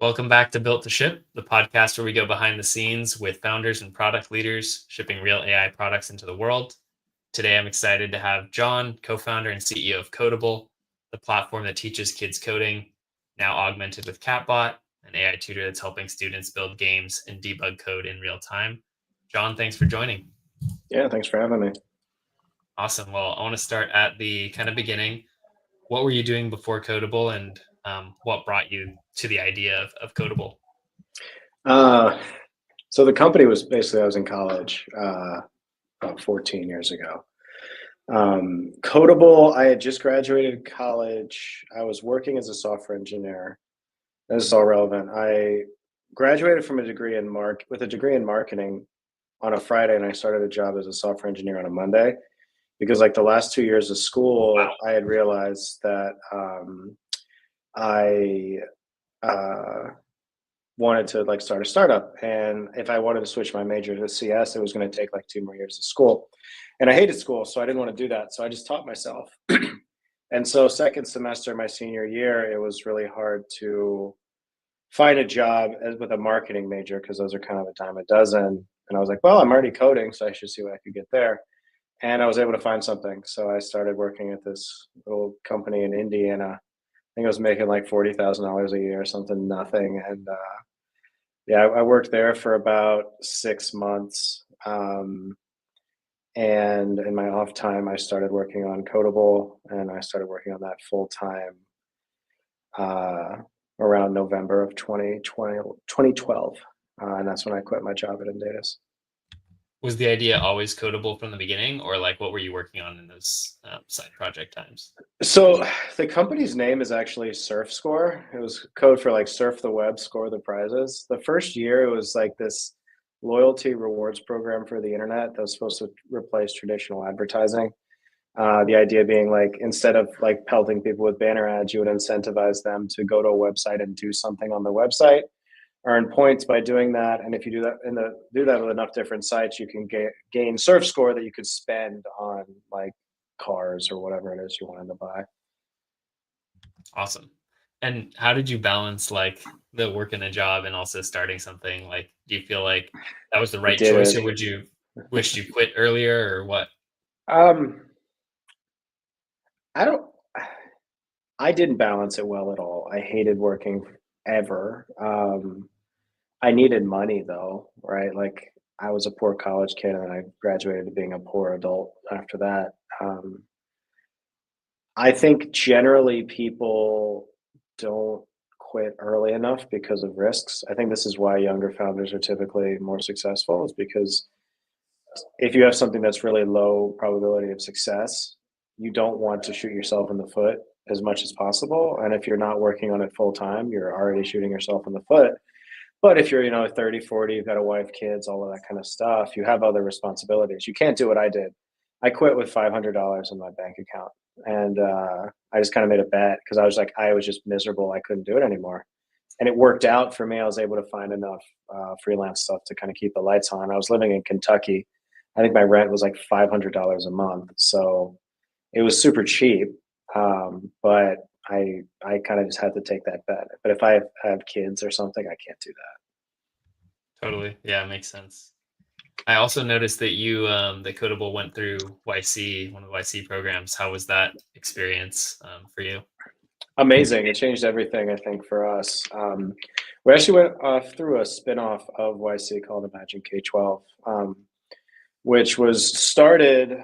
Welcome back to Built to Ship, the podcast where we go behind the scenes with founders and product leaders shipping real AI products into the world. Today, I'm excited to have Jon, co-founder and CEO of Kodable, the platform that teaches kids coding, now augmented with Catbot, an AI tutor that's helping students build games and debug code in real time. Jon, thanks for joining. Yeah, thanks for having me. Awesome. Well, I want to start at the kind of beginning. What were you doing before Kodable, and what brought you to the idea of Kodable? So the company was basically, I was in college about 14 years ago. Kodable, I had just graduated college. I was working as a software engineer. This is all relevant. I graduated from a degree in marketing on a Friday, and I started a job as a software engineer on a Monday. Because like the last 2 years of school, Wow. I had realized that I wanted to like start a startup, and if I wanted to switch my major to CS, it was going to take like 2 more years of school, and I hated school, so I didn't want to do that. So I just taught myself. And so second semester my senior year, it was really hard to find a job with a marketing major because those are kind of a dime a dozen. And I was like, well, I'm already coding, so I should see what I could get there. And I was able to find something. So I started working at this little company in Indiana. I think I was making like $40,000 a year or something, nothing. And yeah, I worked there for about 6 months. And in my off time, I started working on Kodable, and I started working on that full time around November of 2012. And that's when I quit my job at Indatus. Was the idea always Kodable from the beginning, or like what were you working on in those side project times? So the company's name is actually Surf Score. It was code for like surf the web, score the prizes. The first year it was like this loyalty rewards program for the internet that was supposed to replace traditional advertising. The idea being like instead of like pelting people with banner ads, you would incentivize them to go to a website and do something on the website, earn points by doing that. And if you do that do that with enough different sites, you can gain surf score that you could spend on like cars or whatever it is you wanted to buy. Awesome. And how did you balance like the work in a job and also starting something? Like, do you feel like that was the I right did choice, it. or would you wish you quit earlier, or what? Um, I don't. I didn't balance it well at all. I hated working ever. I needed money though, right? Like I was a poor college kid, and then I graduated to being a poor adult after that. Um, I think generally people don't quit early enough because of risks. I think this is why younger founders are typically more successful, is because if you have something that's really low probability of success, you don't want to shoot yourself in the foot as much as possible. And if you're not working on it full time, you're already shooting yourself in the foot. But if you're, 30, 40, you've got a wife, kids, all of that kind of stuff, you have other responsibilities. You can't do what I did. I quit with $500 in my bank account. And I just kind of made a bet because I was like, I was just miserable. I couldn't do it anymore. And it worked out for me. I was able to find enough freelance stuff to kind of keep the lights on. I was living in Kentucky. I think my rent was like $500 a month. So it was super cheap. But I kind of just had to take that bet. But if I have kids or something, I can't do that. Totally. Yeah, it makes sense. I also noticed that that Kodable went through YC, one of the YC programs. How was that experience for you? Amazing. It changed everything, I think, for us. We actually went through a spin-off of YC called Imagine K-12, which was started,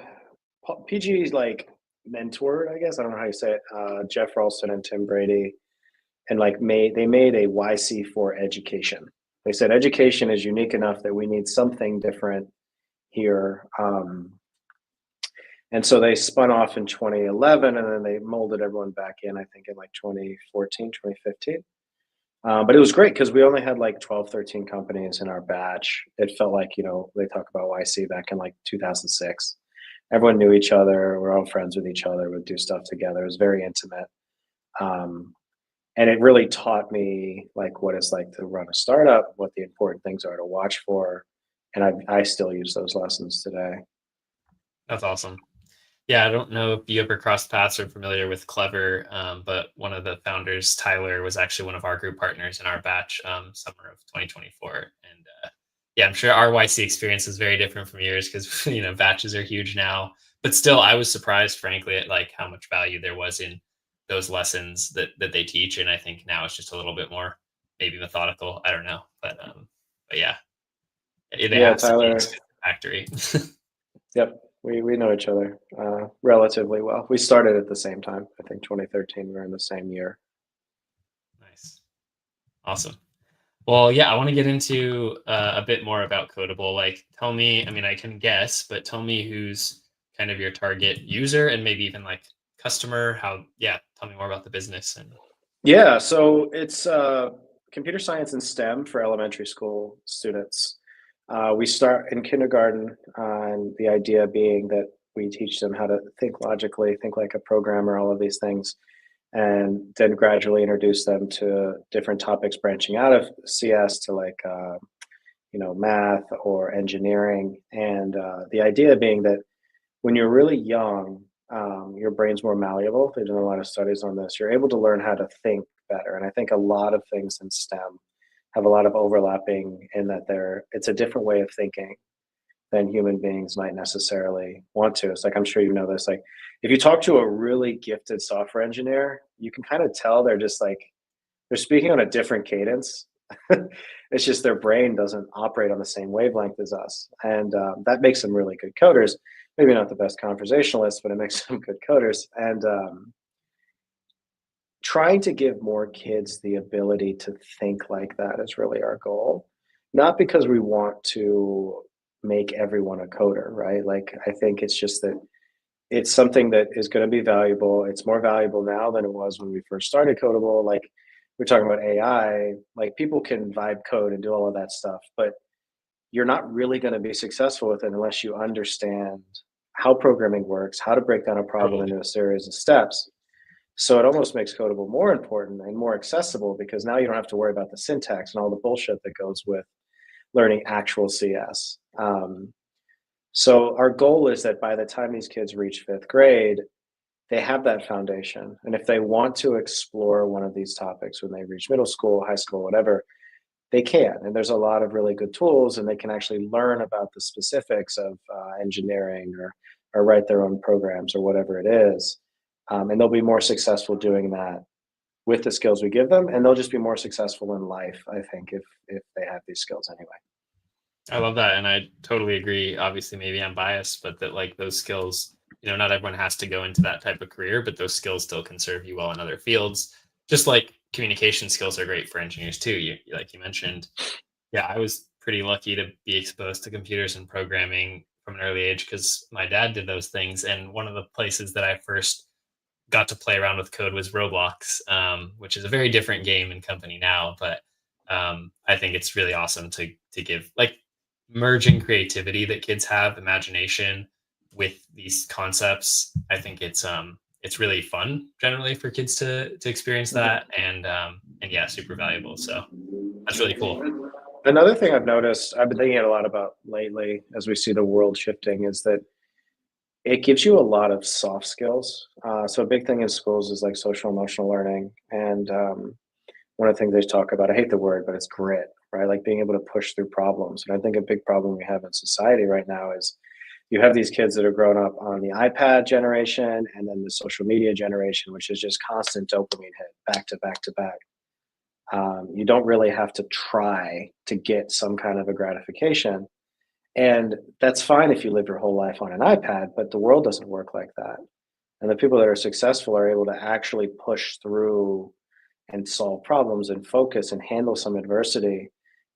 PG like mentored, I guess. I don't know how you say it. Jeff Ralston and Tim Brady, and like they made a YC for education. They said education is unique enough that we need something different here. And so they spun off in 2011, and then they molded everyone back in, I think, in like 2014, 2015. But it was great because we only had like 12, 13 companies in our batch. It felt like, they talk about YC back in like 2006. Everyone knew each other. We're all friends with each other. We'd do stuff together. It was very intimate. And it really taught me like what it's like to run a startup, what the important things are to watch for. And I still use those lessons today. That's awesome. Yeah, I don't know if you ever crossed paths or familiar with Clever, but one of the founders, Tyler, was actually one of our group partners in our batch, summer of 2024. And yeah, I'm sure our YC experience is very different from yours because batches are huge now. But still, I was surprised, frankly, at like how much value there was in those lessons that they teach. And I think now it's just a little bit more maybe methodical. I don't know, but yeah, they Yeah, have such a Tyler. factory. Yep, we know each other relatively well. We started at the same time. I think 2013. We were in the same year. Nice, awesome. Well, yeah, I want to get into a bit more about Kodable. Like, tell me, I mean, I can guess, but tell me who's kind of your target user and maybe even like customer. Yeah, tell me more about the business and Yeah, so it's computer science and STEM for elementary school students. We start in kindergarten, and the idea being that we teach them how to think logically, think like a programmer, all of these things, and then gradually introduce them to different topics branching out of CS to like math or engineering. And the idea being that when you're really young, your brain's more malleable. They've done a lot of studies on this. You're able to learn how to think better. And I think a lot of things in STEM have a lot of overlapping in that it's a different way of thinking than human beings might necessarily want to. It's like, I'm sure you know this. Like, if you talk to a really gifted software engineer, you can kind of tell they're just like, they're speaking on a different cadence. It's just their brain doesn't operate on the same wavelength as us, and that makes them really good coders. Maybe not the best conversationalists, but it makes them good coders. And trying to give more kids the ability to think like that is really our goal. Not because we want to make everyone a coder, right? Like, I think it's just that it's something that is going to be valuable. It's more valuable now than it was when we first started Kodable. Like, we're talking about AI, like people can vibe code and do all of that stuff, but you're not really going to be successful with it unless you understand how programming works, how to break down a problem totally. into a series of steps. So it almost makes Kodable more important and more accessible because now you don't have to worry about the syntax and all the bullshit that goes with learning actual CS. So our goal is that by the time these kids reach fifth grade, they have that foundation. And if they want to explore one of these topics when they reach middle school, high school, whatever, they can. And there's a lot of really good tools, and they can actually learn about the specifics of engineering or write their own programs or whatever it is. And they'll be more successful doing that with the skills we give them, and they'll just be more successful in life, I think, if they have these skills anyway. I love that, and I totally agree. Obviously, maybe I'm biased, but that like those skills, not everyone has to go into that type of career, but those skills still can serve you well in other fields. Just like communication skills are great for engineers too. Like you mentioned, yeah, I was pretty lucky to be exposed to computers and programming from an early age because my dad did those things. And one of the places that I first got to play around with code was Roblox, which is a very different game and company now. But I think it's really awesome to give like merging creativity that kids have, imagination with these concepts. I think it's really fun generally for kids to experience Mhm. that, and yeah, super valuable. So that's really cool. Another thing I've noticed, I've been thinking a lot about lately as we see the world shifting, is that it gives you a lot of soft skills. So a big thing in schools is like social emotional learning, and one of the things they talk about, I hate the word, but it's grit, right? Like being able to push through problems. And I think a big problem we have in society right now is you have these kids that are grown up on the iPad generation and then the social media generation, which is just constant dopamine hit back to back to back. You don't really have to try to get some kind of a gratification. And that's fine if you live your whole life on an iPad, but the world doesn't work like that. And the people that are successful are able to actually push through and solve problems and focus and handle some adversity.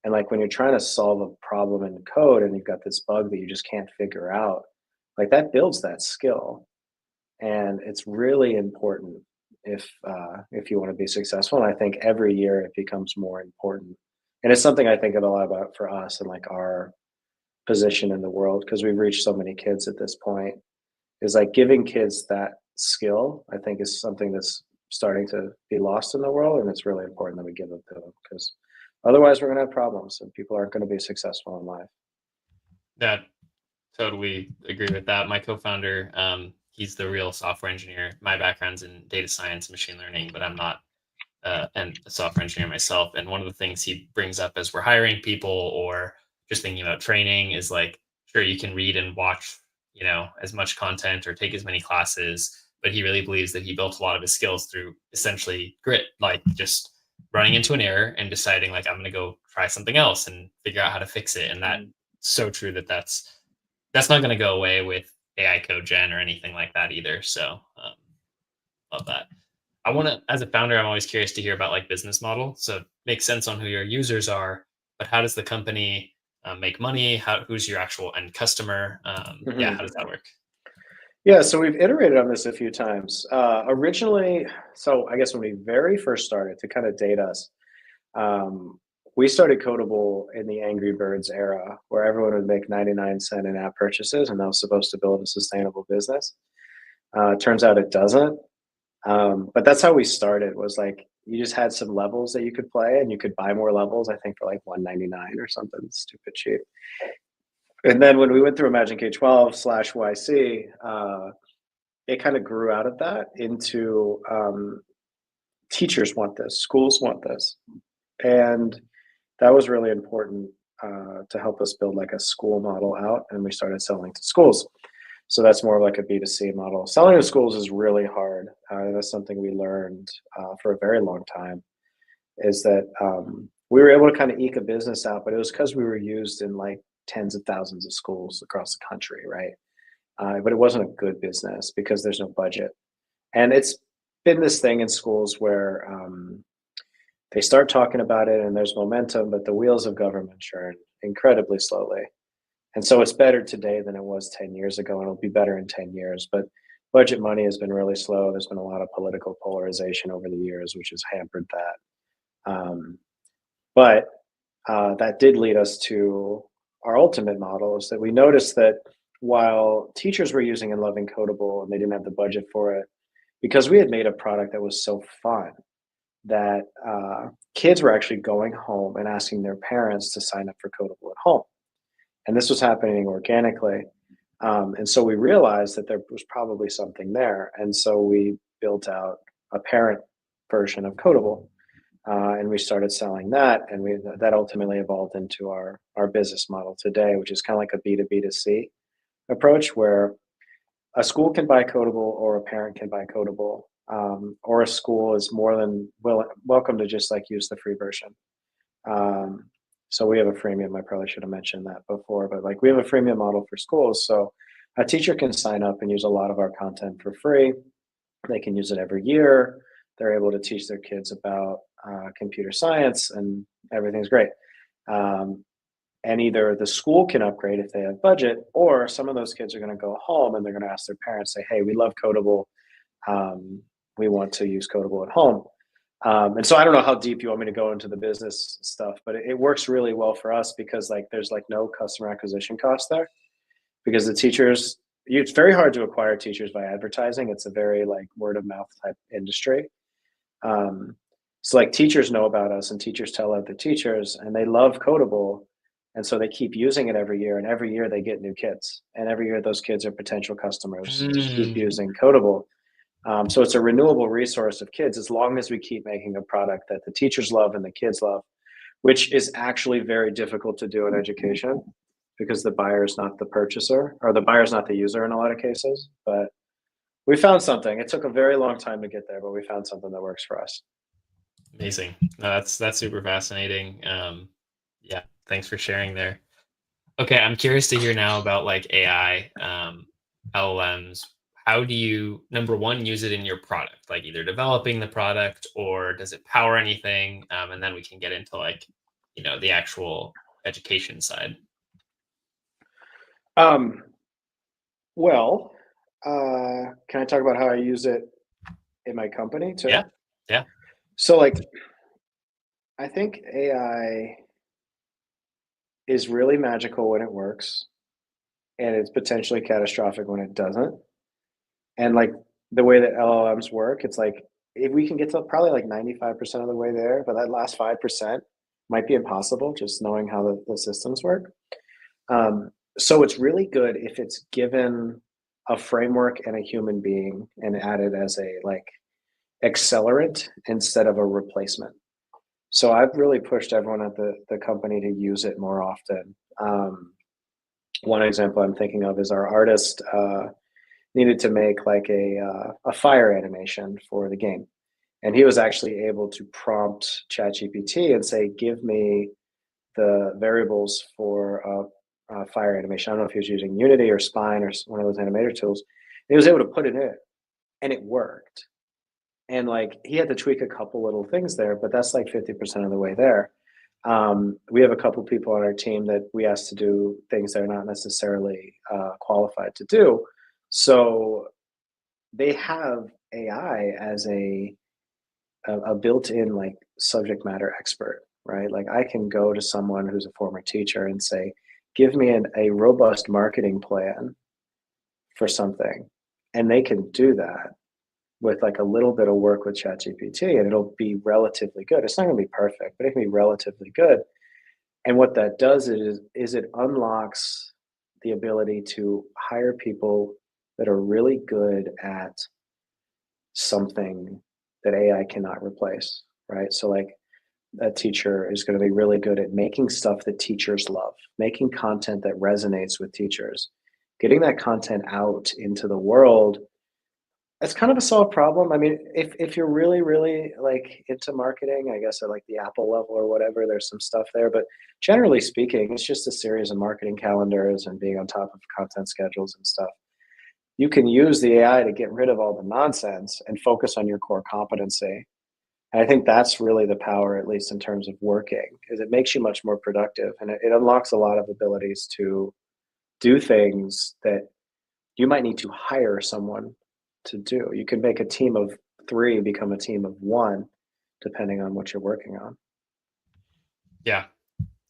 And like when you're trying to solve a problem in code and you've got this bug that you just can't figure out, like that builds that skill. And it's really important if you want to be successful. And I think every year it becomes more important. And it's something I think a lot about for us and like our position in the world because we've reached so many kids at this point is like giving kids that skill, I think is something that's starting to be lost in the world. And it's really important that we give it to them because otherwise we're going to have problems and people aren't going to be successful in life. Yeah, totally agree with that. My co-founder, he's the real software engineer. My background's in data science, machine learning, but I'm not and a software engineer myself. And one of the things he brings up as we're hiring people or just thinking about training is like, sure, you can read and watch, as much content or take as many classes, but he really believes that he built a lot of his skills through essentially grit, like just running into an error and deciding like, I'm going to go try something else and figure out how to fix it. And that's so true that's not going to go away with AI code gen or anything like that either. So love that. I want to, as a founder, I'm always curious to hear about like business model. So it makes sense on who your users are, but how does the company make money? Who's your actual end customer? Yeah, Mhm. how does that work? Yeah, so we've iterated on this a few times. Originally, so I guess when we very first started, to kind of date us, um, we started Kodable in the Angry Birds era, where everyone would make 99-cent in-app purchases, and that was supposed to build a sustainable business. Turns out it doesn't. But that's how we started. Was like you just had some levels that you could play, and you could buy more levels. I think for like 199 or something stupid cheap. And then when we went through Imagine K-12/YC, it kind of grew out of that into teachers want this, schools want this, and that was really important to help us build like a school model out, and we started selling to schools. So that's more of like a B2C model. Selling to schools is really hard. That's something we learned for a very long time. Is that we were able to kind of eke a business out, but it was because we were used in like tens of thousands of schools across the country, right? But it wasn't a good business because there's no budget. And it's been this thing in schools where they start talking about it and there's momentum, but the wheels of government churn incredibly slowly. And so it's better today than it was 10 years ago, and it'll be better in 10 years. But budget money has been really slow. There's been a lot of political polarization over the years, which has hampered that. But that did lead us to our ultimate model is that we noticed that while teachers were using and loving Kodable and they didn't have the budget for it, because we had made a product that was so fun that kids were actually going home and asking their parents to sign up for Kodable at home. And this was happening organically. And so we realized that there was probably something there. And so we built out a parent version of Kodable, and we started selling that. And that ultimately evolved into our business model today, which is kind of like a B2B2C approach where a school can buy Kodable or a parent can buy Kodable, or a school is more than welcome to just like use the free version. Um, so we have a freemium. I probably should have mentioned that before, but like we have a freemium model for schools. So a teacher can sign up and use a lot of our content for free. They can use it every year. They're able to teach their kids about computer science, and everything's great. Um, and either the school can upgrade if they have budget, or some of those kids are going to go home and they're going to ask their parents, say, "Hey, we love Kodable. Um, we want to use Kodable at home." And so I don't know how deep you want me to go into the business stuff, but it works really well for us because like there's like no customer acquisition cost there because the teachers. It's very hard to acquire teachers by advertising. It's a very like word of mouth type industry. Um, so like teachers know about us and teachers tell other teachers and they love Kodable. And so they keep using it every year and every year they get new kids. And every year those kids are potential customers to keep Mm, using Kodable. So it's a renewable resource of kids as long as we keep making a product that the teachers love and the kids love, which is actually very difficult to do in education because the buyer is not the purchaser or the buyer is not the user in a lot of cases. But we found something. It took a very long time to get there, but we found something that works for us. amazing. No, that's super fascinating. Yeah, thanks for sharing there. Okay, I'm curious to hear now about like AI, LLMs. How do you, number one, use it in your product? Like either developing the product or does it power anything? And then we can get into like, the actual education side. Um, well, can I talk about how I use it in my company Yeah, too? yeah. So, like, I think AI is really magical when it works, and it's potentially catastrophic when it doesn't. And like the way that LLMs work, it's like if we can get to probably like 95% of the way there, but that last 5% might be impossible just knowing how the systems work. So it's really good if it's given. a framework and a human being and add it as a like accelerant instead of a replacement. So I've really pushed everyone at the company to use it more often. One example I'm thinking of is our artist needed to make like a fire animation for the game, and he was actually able to prompt ChatGPT and say, "Give me the variables for a fire animation." I don't know if he was using Unity or Spine or one of those animator tools. And he was able to put it in, and it worked. And like he had to tweak a couple little things there, but that's like 50% of the way there. We have a couple people on our team that we ask to do things they're not necessarily qualified to do. So they have AI as a built-in like subject matter expert, right? Like I can go to someone who's a former teacher and say, give me a robust marketing plan for something. And they can do that with like a little bit of work with ChatGPT, and it'll be relatively good. It's not going to be perfect, but it can be relatively good. And what that does is it unlocks the ability to hire people that are really good at something that AI cannot replace, right? So like a teacher is going to be really good at making stuff that teachers love, making content that resonates with teachers, getting that content out into the world. It's kind of a solved problem. I mean, if you're really, really like into marketing, I guess at like the Apple level or whatever, there's some stuff there. But generally speaking, it's just a series of marketing calendars and being on top of content schedules and stuff. You can use the AI to get rid of all the nonsense and focus on your core competency. And I think that's really the power, at least in terms of working, is it makes you much more productive, and it unlocks a lot of abilities to do things that you might need to hire someone to do. You can make a team of 3 become a team of 1, depending on what you're working on. Yeah,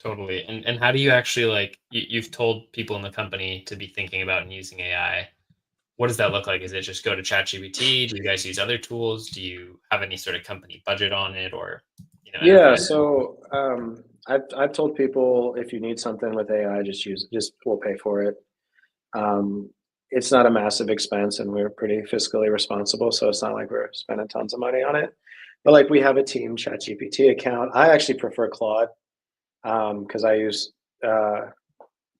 totally. And how do you actually like you've told people in the company to be thinking about and using AI? What does that look like? Is it just go to ChatGPT? Do you guys use other tools? Do you have any sort of company budget on it, or Yeah, enterprise? so I've told people if you need something with AI, just use it. Just we'll pay for it. Um, it's not a massive expense, and we're pretty fiscally responsible, so it's not like we're spending tons of money on it. But like we have a team ChatGPT account. I actually prefer Claude because I use uh,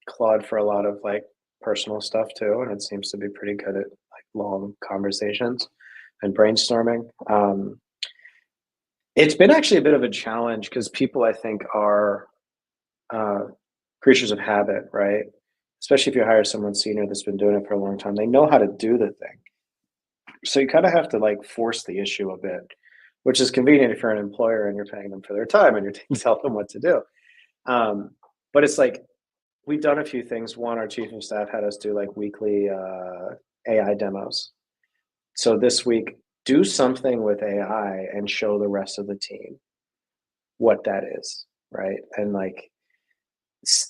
Claude for a lot of like personal stuff too, and it seems to be pretty good at like long conversations and brainstorming. It's been actually a bit of a challenge because people I think are uh, creatures of habit, right? Especially if you hire someone senior that's been doing it for a long time, they know how to do the thing. So you kind of have to like force the issue a bit, which is convenient if you're an employer and you're paying them for their time and you're telling them what to do. Um, but it's like we've done a few things. One, our chief of staff had us do like weekly AI demos. So this week, do something with AI and show the rest of the team what that is, right? And like,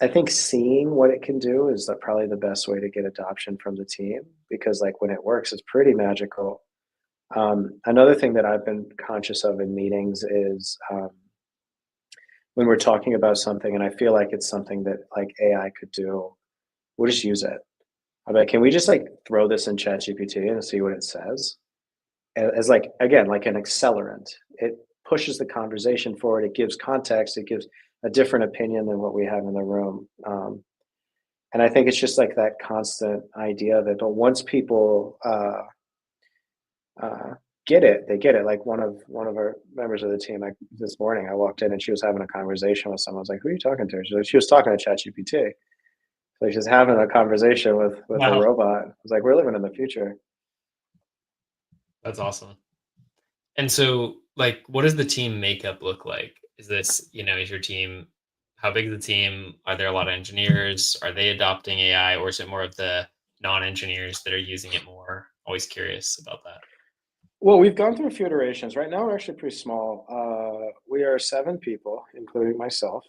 I think seeing what it can do is probably the best way to get adoption from the team because, like, when it works, it's pretty magical. Another thing that I've been conscious of in meetings is when we're talking about something, and I feel like it's something that like AI could do, we'll just use it. I'm like, can we just like throw this in ChatGPT and see what it says? As like again, like an accelerant. It pushes the conversation forward. It gives context. It gives a different opinion than what we have in the room. And I think it's just like that constant idea that but once people uh, get it, they get it. Like one of our members of the team, like this morning, I walked in and she was having a conversation with someone. I was like, "Who are you talking to?" She was talking to ChatGPT. So she's having a conversation with a Wow, robot. I was like, "We're living in the future." that's awesome. And so, like, what does the team makeup look like? Is this, is your team, how big is the team? Are there a lot of engineers? Are they adopting AI, or is it more of the non-engineers that are using it more? Always curious about that. Well, we've gone through a few iterations. Right now, we're actually pretty small. We are 7 people, including myself.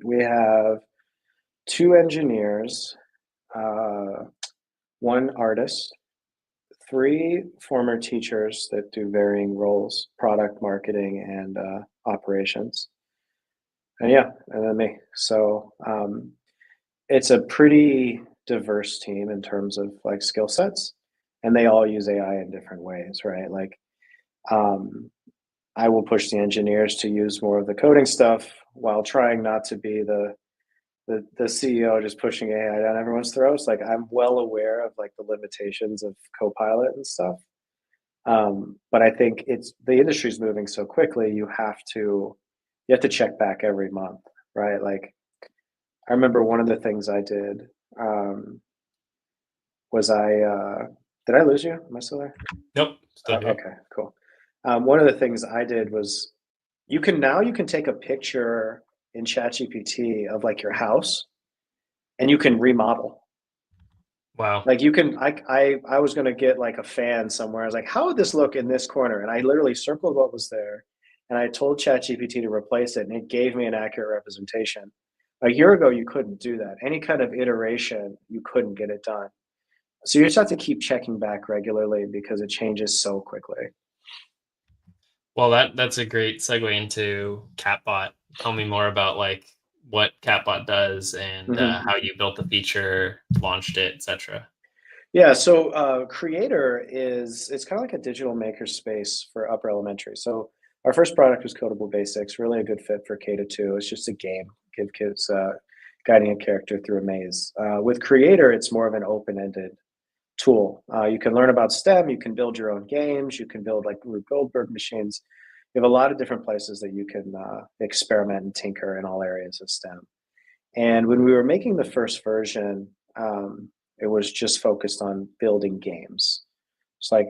We have 2 engineers, uh, 1 artist, 3 former teachers that do varying roles, product marketing and operations. And yeah, and then me. So it's a pretty diverse team in terms of like skill sets, and they all use AI in different ways, right? Like, um, I will push the engineers to use more of the coding stuff while trying not to be the CEO just pushing AI down everyone's throats. Like, I'm well aware of like the limitations of Copilot and stuff. But I think it's the industry's moving so quickly. You have to check back every month, right? Like, I remember one of the things I did was did I lose you? Am I still there? Nope, still here. Okay, cool. One of the things I did was you can take a picture in ChatGPT of like your house and you can remodel. Wow. Like, you can I was gonna get like a fan somewhere. I was like, how would this look in this corner? And I literally circled what was there and I told ChatGPT to replace it and it gave me an accurate representation. A year ago you couldn't do that. Any kind of iteration, you couldn't get it done. So you just have to keep checking back regularly because it changes so quickly. Well, that's a great segue into Catbot. Tell me more about like what Catbot does and Mhm. how you built the feature, launched it, etc. Yeah, so Creator it's kind of like a digital maker space for upper elementary. So our first product was Codable Basics, really a good fit for K to 2. It's just a game, give kids guiding a character through a maze. With Creator, it's more of an open-ended tool. You can learn about STEM, you can build your own games, you can build like Rube Goldberg machines. You have a lot of different places that you can experiment and tinker in all areas of STEM. And when we were making the first version, it was just focused on building games. It's like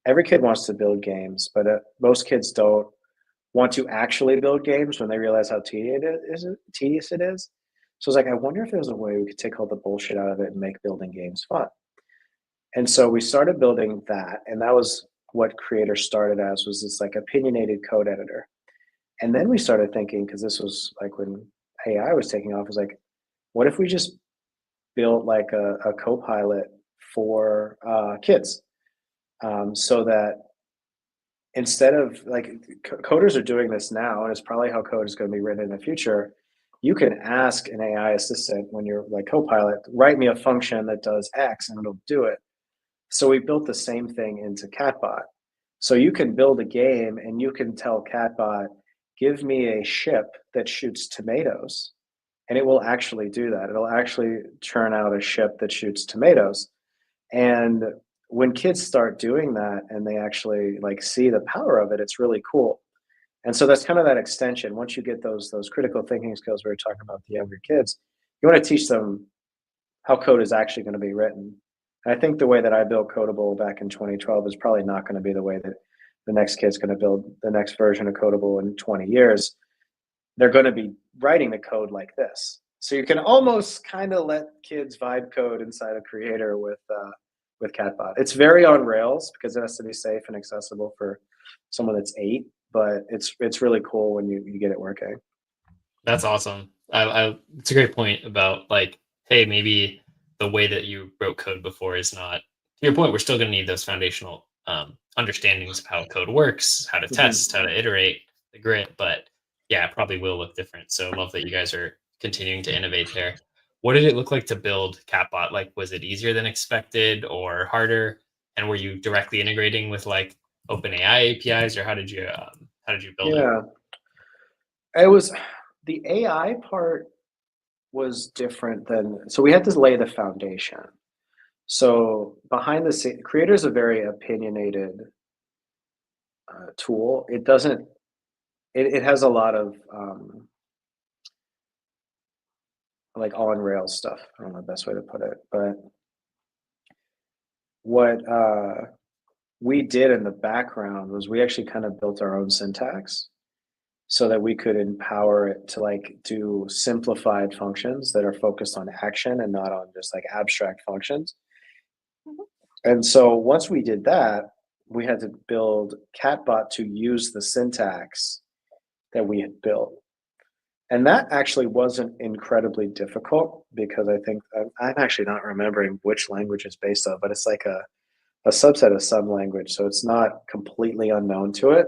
every kid wants to build games, but most kids don't want to actually build games when they realize how tedious it is. So I was like, I wonder if there's a way we could take all the bullshit out of it and make building games fun. And so we started building that, and that was what Creator started as, was this like opinionated code editor. And then we started thinking, because this was like when AI was taking off, was like, what if we just built like a co-pilot for kids, so that instead of like coders are doing this now, and it's probably how code is going to be written in the future. You can ask an AI assistant when you're like Copilot, write me a function that does X, and it'll do it. So we built the same thing into Catbot. So you can build a game and you can tell Catbot, give me a ship that shoots tomatoes. And it will actually do that. It'll actually churn out a ship that shoots tomatoes. And when kids start doing that and they actually like see the power of it, it's really cool. And so that's kind of that extension. Once you get those critical thinking skills we were talking about with the younger kids, you want to teach them how code is actually going to be written. And I think the way that I built Kodable back in 2012 is probably not going to be the way that the next kid's going to build the next version of Kodable in 20 years. They're going to be writing the code like this. So you can almost kind of let kids vibe code inside a creator with Catbot. It's very on rails because it has to be safe and accessible for someone that's 8, but it's really cool when you get it working. That's awesome. It's a great point about like, hey, maybe the way that you wrote code before is not, to your point, we're still going to need those foundational understandings of how code works, how to Mhm. test, how to iterate, the grit. But yeah, it probably will look different. So I love that you guys are continuing to innovate there. What did it look like to build Catbot? Like, was it easier than expected or harder? And were you directly integrating with like OpenAI APIs, or how did you build it? Yeah, it was the AI part was different than, so we had to lay the foundation. So behind the scene, Creator is a very opinionated tool. It doesn't. It has a lot of like on rails stuff. I don't know the best way to put it, but what we did in the background was we actually kind of built our own syntax so that we could empower it to like do simplified functions that are focused on action and not on just like abstract functions. And so once we did that, we had to build Catbot to use the syntax that we had built. And that actually wasn't incredibly difficult because I think I'm actually not remembering which language it's based on, but it's like a subset of some language. So it's not completely unknown to it.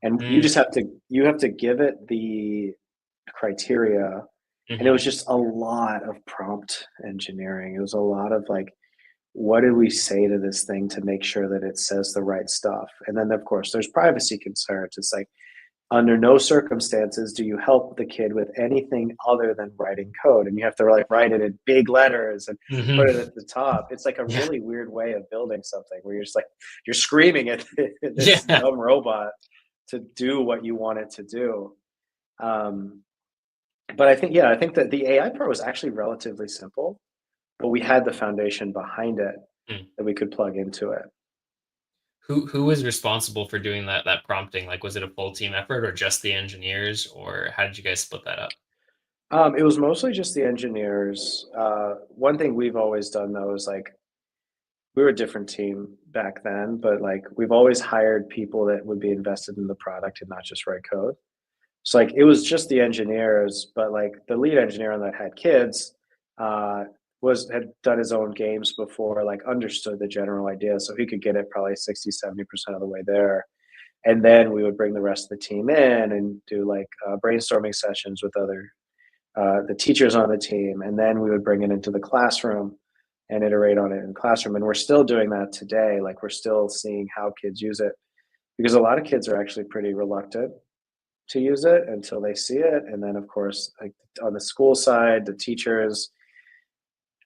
And Mm, you have to give it the criteria And it Hmm. was just a lot of prompt engineering. It was a lot of like, what do we say to this thing to make sure that it says the right stuff? And then, of course, there's privacy concerns. It's like, under no circumstances do you help the kid with anything other than writing code. And you have to like write it in big letters and Hmm. put it at the top. It's like a Yeah. really weird way of building something where you're just like, you're screaming at this Yeah. dumb robot to do what you want it to do. Um, but I think, yeah, I think that the AI part was actually relatively simple, but we had the foundation behind it Mm. that we could plug into it. Who was responsible for doing that prompting? Like, was it a full team effort or just the engineers, or how did you guys split that up? It was mostly just the engineers. One thing we've always done though is like, we were a different team back then, but like we've always hired people that would be invested in the product and not just write code. So like it was just the engineers, but like the lead engineer on that had kids, uh, had done his own games before, like understood the general idea. So he could get it probably 60, 70% of the way there. And then we would bring the rest of the team in and do like brainstorming sessions with the teachers on the team, and then we would bring it into the classroom and iterate on it in the classroom. And we're still doing that today. Like we're still seeing how kids use it because a lot of kids are actually pretty reluctant to use it until they see it. And then of course, like on the school side, the teachers,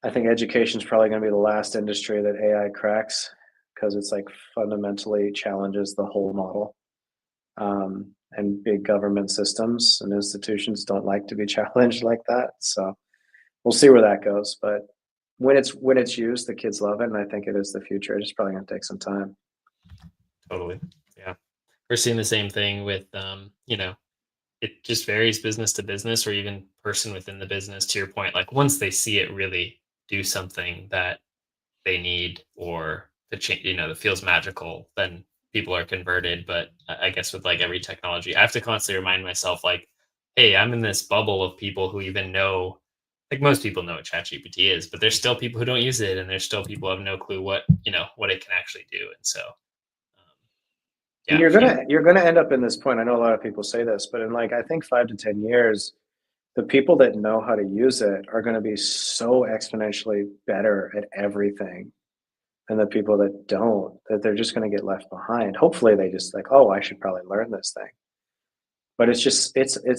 I think education is probably going to be the last industry that AI cracks because it's like fundamentally challenges the whole model. And big government systems and institutions don't like to be challenged like that. So we'll see where that goes. But when it's used, the kids love it, and I think it is the future. It's probably going to take some time. Totally. Yeah. We're seeing the same thing with, it just varies business to business or even person within the business. To your point, like once they see it really do something that they need or the change, that feels magical, then people are converted. But I guess with like every technology, I have to constantly remind myself, like, hey, I'm in this bubble of people who even know, like most people know what ChatGPT is, but there's still people who don't use it, and there's still people who have no clue what it can actually do. And so, And yeah, you're gonna end up in this point. I know a lot of people say this, but in like I think 5 to 10 years, the people that know how to use it are going to be so exponentially better at everything than the people that don't, that they're just going to get left behind. Hopefully they just like, oh, I should probably learn this thing. But it's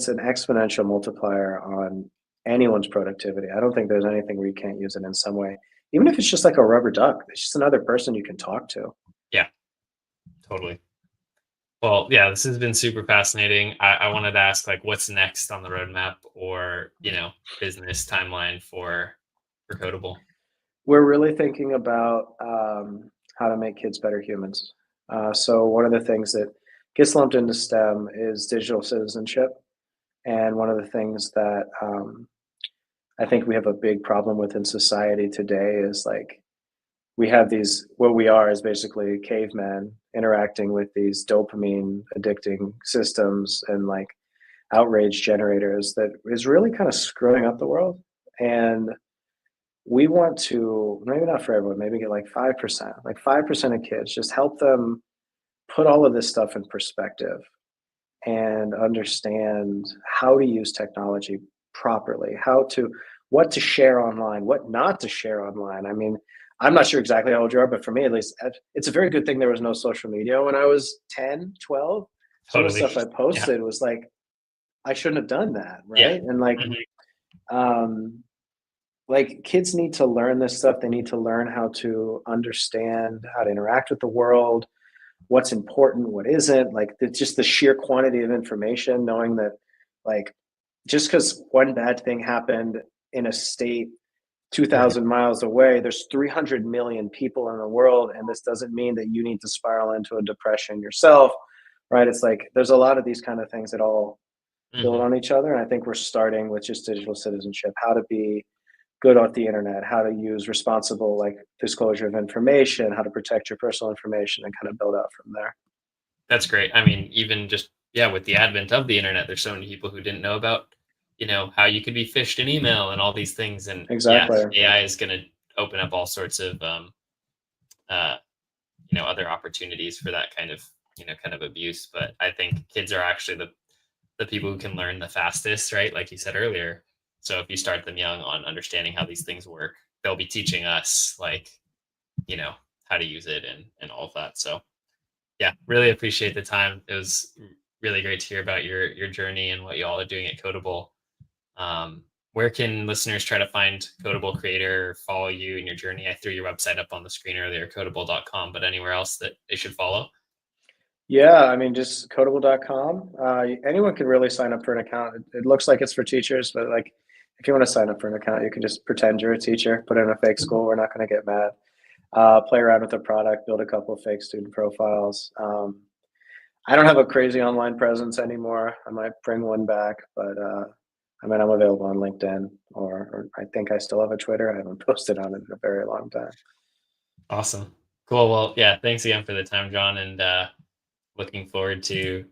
an exponential multiplier on anyone's productivity. I don't think there's anything where you can't use it in some way. Even if it's just like a rubber duck, it's just another person you can talk to. yeah, totally. Well, yeah, this has been super fascinating. I wanted to ask, like, what's next on the roadmap or, business timeline for Codable? We're really thinking about how to make kids better humans. So one of the things that gets lumped into STEM is digital citizenship, and one of the things that I think we have a big problem with in society today is like we have these, what we are is basically cavemen interacting with these dopamine addicting systems and like outrage generators that is really kind of screwing up the world. And we want to, maybe not for everyone, maybe get like 5% of kids, just help them put all of this stuff in perspective and understand how to use technology properly, what to share online, what not to share online. I mean, I'm not sure exactly how old you are, but for me at least, it's a very good thing there was no social media when I was 10, 12. Some of the Totally. stuff I Yeah. posted was like, I shouldn't have done that, Yeah. right? And Mhm. um, like kids need to learn this stuff. They need to learn how to understand how to interact with the world, what's important, what isn't. Like just the sheer quantity of information, knowing that like just because one bad thing happened in a state Mhm. 2,000 miles away, there's 300 million people in the world, and this doesn't mean that you need to spiral into a depression yourself, right? It's like there's a lot of these kind of things that all build Mhm. on each other, and I think we're starting with just digital citizenship, how to be good off the internet, how to use responsible like disclosure of information, how to protect your personal information, and kind of build out from there. That's great. I mean, even just, yeah, with the advent of the internet, there's so many people who didn't know about, how you could be phished in email and all these things. And yeah, Exactly. AI is going to open up all sorts of, uh, other opportunities for that kind of abuse. But I think kids are actually the people who can learn the fastest, right? Like you said earlier. So if you start them young on understanding how these things work, they'll be teaching us, like, how to use it and all of that. So yeah, really appreciate the time. It was really great to hear about your journey and what you all are doing at Kodable. Where can listeners try to find Kodable Creator, follow you in your journey? I threw your website up on the screen earlier, Kodable.com, but anywhere else that they should follow? Yeah, I mean, just Kodable.com. Anyone can really sign up for an account. It looks like it's for teachers, but like, if you want to sign up for an account, you can just pretend you're a teacher, put in a fake school. We're not going to get mad. Play around with the product, build a couple of fake student profiles. I don't have a crazy online presence anymore. I might bring one back, but I mean, I'm available on LinkedIn, or I think I still have a Twitter. I haven't posted on it in a very long time. Awesome. Cool. Well, yeah, thanks again for the time, Jon, and looking forward to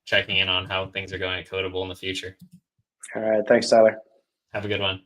checking in on how things are going at Kodable in the future. All right, thanks, Tyler. Have a good one.